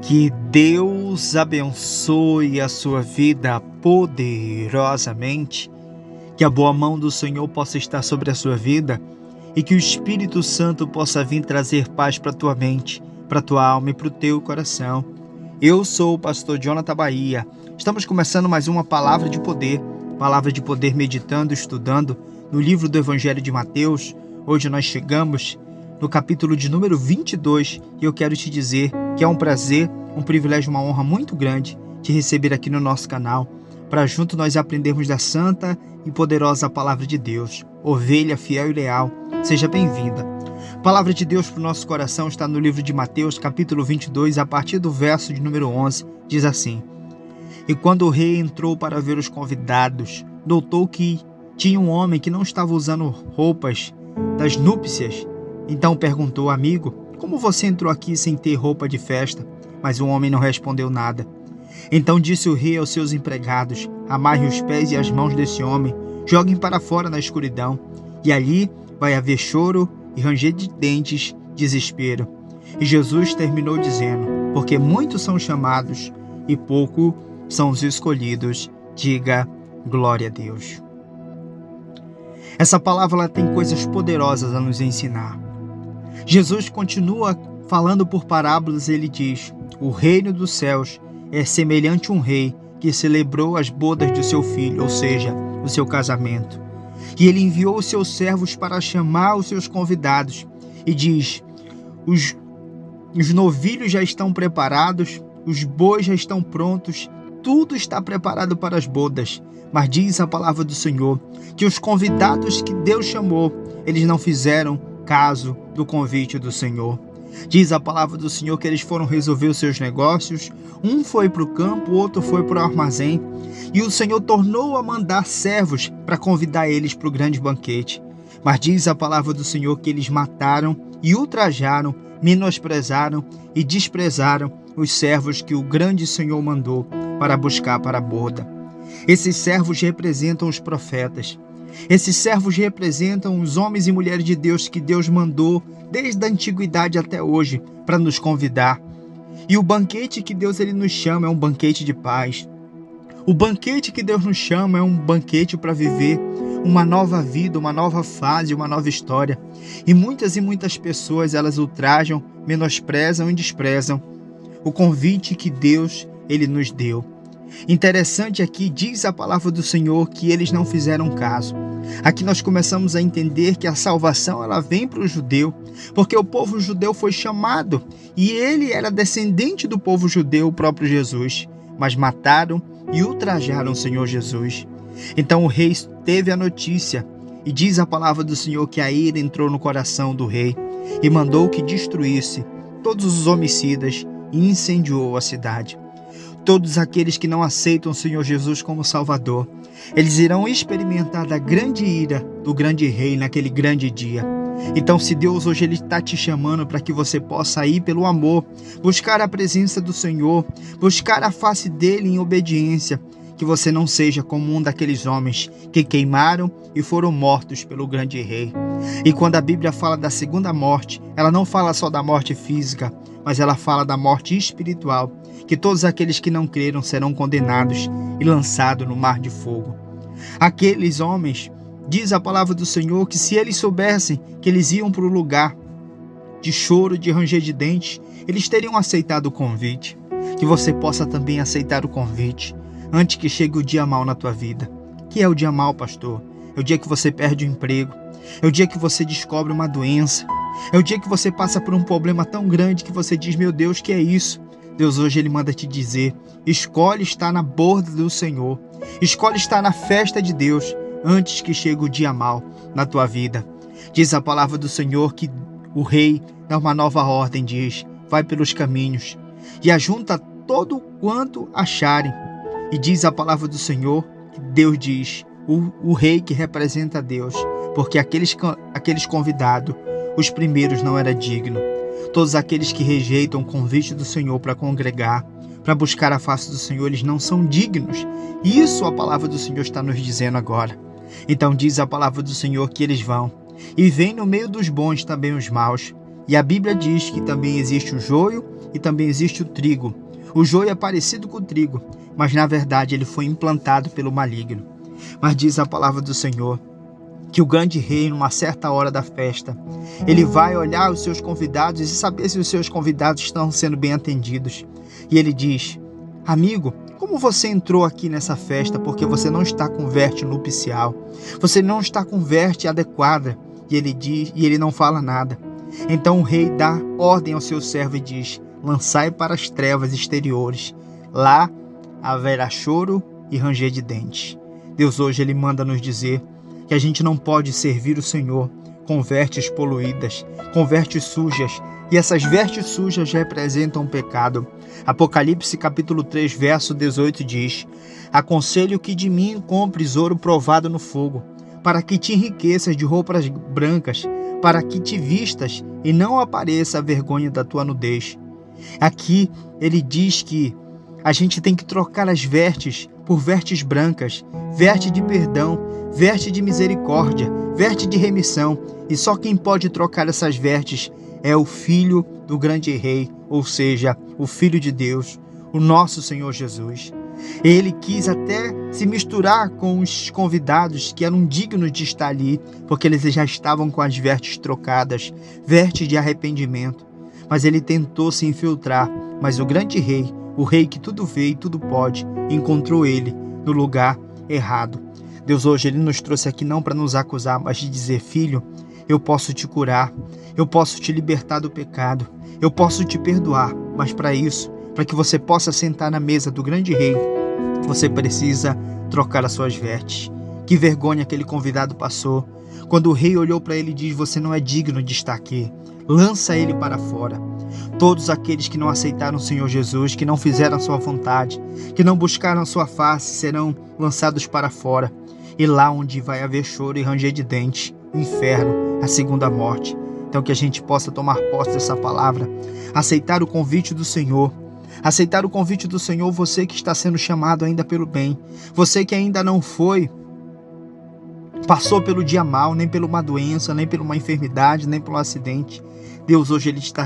Que Deus abençoe a sua vida poderosamente, que a boa mão do Senhor possa estar sobre a sua vida e que o Espírito Santo possa vir trazer paz para a tua mente, para a tua alma e para o teu coração. Eu sou o pastor Jonathan Bahia. Estamos começando mais uma palavra de poder meditando, estudando no livro do Evangelho de Mateus. Hoje nós chegamos no capítulo de número 22 e eu quero te dizer que é um prazer, um privilégio, uma honra muito grande te receber aqui no nosso canal, para junto nós aprendermos da santa e poderosa palavra de Deus. Ovelha fiel e leal, seja bem-vinda. A palavra de Deus para o nosso coração está no livro de Mateus, capítulo 22, a partir do verso de número 11, diz assim: E quando o rei entrou para ver os convidados, notou que tinha um homem que não estava usando roupas das núpcias. Então perguntou: amigo, como você entrou aqui sem ter roupa de festa? Mas o homem não respondeu nada. Então disse o rei aos seus empregados: amarrem os pés e as mãos desse homem, joguem para fora na escuridão, e ali vai haver choro e ranger de dentes, desespero. E Jesus terminou dizendo: porque muitos são chamados e pouco são os escolhidos. Diga glória a Deus. Essa palavra ela tem coisas poderosas a nos ensinar. Jesus continua falando por parábolas. Ele diz: o reino dos céus é semelhante a um rei que celebrou as bodas de seu filho, ou seja, o seu casamento. E ele enviou os seus servos para chamar os seus convidados e diz: os novilhos já estão preparados, os bois já estão prontos, tudo está preparado para as bodas. Mas diz a palavra do Senhor que os convidados que Deus chamou, eles não fizeram caso do convite do Senhor. Diz a palavra do Senhor que eles foram resolver os seus negócios, um foi para o campo, o outro foi para o armazém, e o Senhor tornou a mandar servos para convidar eles para o grande banquete. Mas diz a palavra do Senhor que eles mataram e ultrajaram, menosprezaram e desprezaram os servos que o grande Senhor mandou para buscar para a boda. Esses servos representam os profetas. Esses servos representam os homens e mulheres de Deus que Deus mandou desde a antiguidade até hoje para nos convidar. E o banquete que Deus ele nos chama é um banquete de paz. O banquete que Deus nos chama é um banquete para viver uma nova vida, uma nova fase, uma nova história. E muitas pessoas elas ultrajam, menosprezam e desprezam o convite que Deus ele nos deu. Interessante aqui, diz a palavra do Senhor que eles não fizeram caso. Aqui nós começamos a entender que a salvação ela vem para o judeu, porque o povo judeu foi chamado e ele era descendente do povo judeu, o próprio Jesus, mas mataram e ultrajaram o Senhor Jesus. Então o rei teve a notícia e diz a palavra do Senhor que a ira entrou no coração do rei e mandou que destruísse todos os homicidas e incendiou a cidade. Todos aqueles que não aceitam o Senhor Jesus como Salvador, eles irão experimentar da grande ira do grande rei naquele grande dia. Então, se Deus hoje ele está te chamando para que você possa ir pelo amor, buscar a presença do Senhor, buscar a face dele em obediência, que você não seja como um daqueles homens que queimaram e foram mortos pelo grande rei. E quando a Bíblia fala da segunda morte, ela não fala só da morte física, mas ela fala da morte espiritual, que todos aqueles que não creram serão condenados e lançados no mar de fogo. Aqueles homens, diz a palavra do Senhor, que se eles soubessem que eles iam para o lugar de choro, de ranger de dentes, eles teriam aceitado o convite. Que você possa também aceitar o convite antes que chegue o dia mau na tua vida. Que é o dia mau, pastor? É o dia que você perde o emprego, é o dia que você descobre uma doença, é o dia que você passa por um problema tão grande que você diz: meu Deus, que é isso? Deus hoje ele manda te dizer: escolhe estar na borda do Senhor, escolhe estar na festa de Deus antes que chegue o dia mau na tua vida. Diz a palavra do Senhor que o rei dá uma nova ordem, diz: vai pelos caminhos e ajunta todo quanto acharem. E diz a palavra do Senhor que Deus diz, o rei que representa Deus, porque aqueles convidados, os primeiros não eram dignos. Todos aqueles que rejeitam o convite do Senhor para congregar, para buscar a face do Senhor, eles não são dignos. Isso a palavra do Senhor está nos dizendo agora. Então diz a palavra do Senhor que eles vão. E vem no meio dos bons também os maus. E a Bíblia diz que também existe o joio e também existe o trigo. O joio é parecido com o trigo, mas na verdade ele foi implantado pelo maligno. Mas diz a palavra do Senhor que o grande rei, numa certa hora da festa, ele vai olhar os seus convidados e saber se os seus convidados estão sendo bem atendidos. E ele diz: amigo, como você entrou aqui nessa festa porque você não está com veste nupcial, você não está com veste adequada? E ele não fala nada. Então o rei dá ordem ao seu servo e diz: lançai para as trevas exteriores, lá haverá choro e ranger de dentes. Deus hoje ele manda nos dizer que a gente não pode servir o Senhor com vestes poluídas, com vestes sujas, e essas vestes sujas representam o pecado. Apocalipse capítulo 3, verso 18 diz: aconselho que de mim compres ouro provado no fogo, para que te enriqueças de roupas brancas, para que te vistas e não apareça a vergonha da tua nudez. Aqui ele diz que a gente tem que trocar as vestes por vestes brancas, veste de perdão, veste de misericórdia, veste de remissão. E só quem pode trocar essas vestes é o Filho do grande Rei, ou seja, o Filho de Deus, o nosso Senhor Jesus. Ele quis até se misturar com os convidados que eram dignos de estar ali, porque eles já estavam com as vestes trocadas, vestes de arrependimento. Mas ele tentou se infiltrar, mas o grande rei, o rei que tudo vê e tudo pode, encontrou ele no lugar errado. Deus hoje ele nos trouxe aqui não para nos acusar, mas de dizer: filho, eu posso te curar, eu posso te libertar do pecado, eu posso te perdoar, mas para isso, para que você possa sentar na mesa do grande rei, você precisa trocar as suas vestes. Que vergonha aquele convidado passou, quando o rei olhou para ele e disse: você não é digno de estar aqui, lança ele para fora. Todos aqueles que não aceitaram o Senhor Jesus, que não fizeram a sua vontade, que não buscaram a sua face, serão lançados para fora. E lá onde vai haver choro e ranger de dentes, o inferno, a segunda morte. Então que a gente possa tomar posse dessa palavra, aceitar o convite do Senhor. Aceitar o convite do Senhor, você que está sendo chamado ainda pelo bem. Você que ainda não passou pelo dia mal, nem por uma doença, nem por uma enfermidade, nem por um acidente. Deus hoje ele está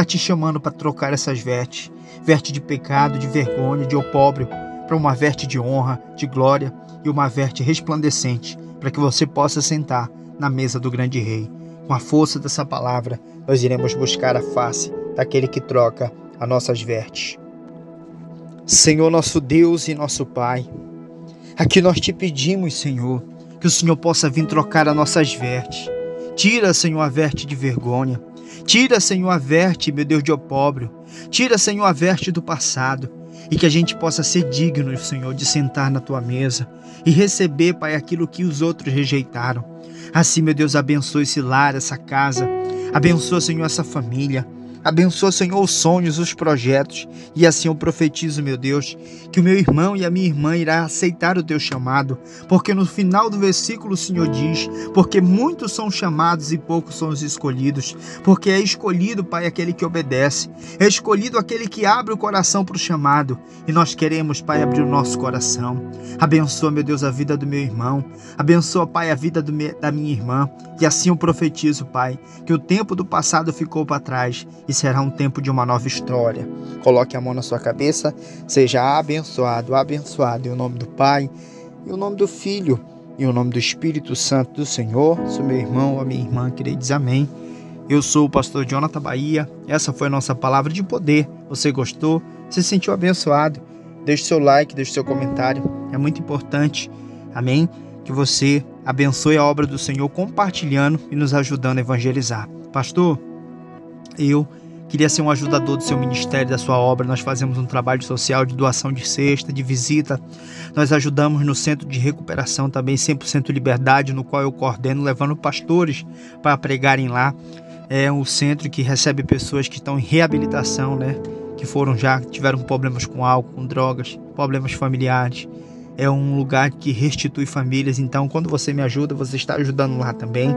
te chamando para trocar essas vestes. Veste de pecado, de vergonha, de opróbrio, para uma veste de honra, de glória e uma veste resplandecente, para que você possa sentar na mesa do grande rei. Com a força dessa palavra, nós iremos buscar a face daquele que troca as nossas vestes. Senhor nosso Deus e nosso Pai, aqui nós te pedimos, Senhor, que o Senhor possa vir trocar as nossas vestes. Tira, Senhor, a veste de vergonha. Tira, Senhor, a veste, meu Deus, de opróbrio. Tira, Senhor, a veste do passado. E que a gente possa ser digno, Senhor, de sentar na Tua mesa e receber, Pai, aquilo que os outros rejeitaram. Assim, meu Deus, abençoe esse lar, essa casa. Abençoa, Senhor, essa família. Abençoa, Senhor, os sonhos, os projetos. E assim eu profetizo, meu Deus, que o meu irmão e a minha irmã irá aceitar o teu chamado. Porque no final do versículo o Senhor diz: porque muitos são chamados e poucos são os escolhidos. Porque é escolhido, Pai, aquele que obedece. É escolhido aquele que abre o coração para o chamado. E nós queremos, Pai, abrir o nosso coração. Abençoa, meu Deus, a vida do meu irmão. Abençoa, Pai, a vida da minha irmã. E assim eu profetizo, Pai, que o tempo do passado ficou para trás e será um tempo de uma nova história. Coloque a mão na sua cabeça, seja abençoado, abençoado, em nome do Pai, em nome do Filho, em nome do Espírito Santo do Senhor. Sou meu irmão, a minha irmã, que diz amém. Eu sou o pastor Jonathan Bahia, essa foi a nossa palavra de poder. Você gostou? Se sentiu abençoado? Deixe seu like, deixe seu comentário, é muito importante, amém? Que você abençoe a obra do Senhor compartilhando e nos ajudando a evangelizar. Pastor, eu queria ser um ajudador do seu ministério, da sua obra. Nós fazemos um trabalho social de doação de cesta, de visita. Nós ajudamos no Centro de Recuperação também, 100% Liberdade, no qual eu coordeno, levando pastores para pregarem lá. É um centro que recebe pessoas que estão em reabilitação, né? Que tiveram problemas com álcool, com drogas, problemas familiares. É um lugar que restitui famílias. Então, quando você me ajuda, você está ajudando lá também,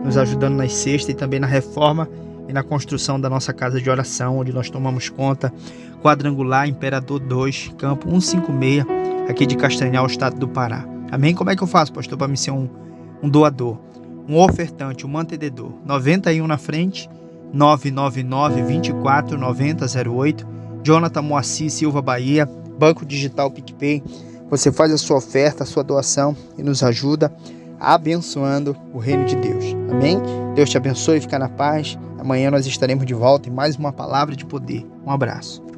nos ajudando nas cestas e também na reforma e na construção da nossa casa de oração, onde nós tomamos conta, quadrangular Imperador 2, campo 156, aqui de Castanhal, estado do Pará. Amém? Como é que eu faço, pastor, para me ser um doador, um ofertante, um mantenedor? 91 na frente, 999 24 90 08. Jonathan Moacir Silva, Bahia, Banco Digital PicPay. Você faz a sua oferta, a sua doação e nos ajuda abençoando o reino de Deus. Amém? Deus te abençoe, fica na paz. Amanhã nós estaremos de volta em mais uma palavra de poder. Um abraço.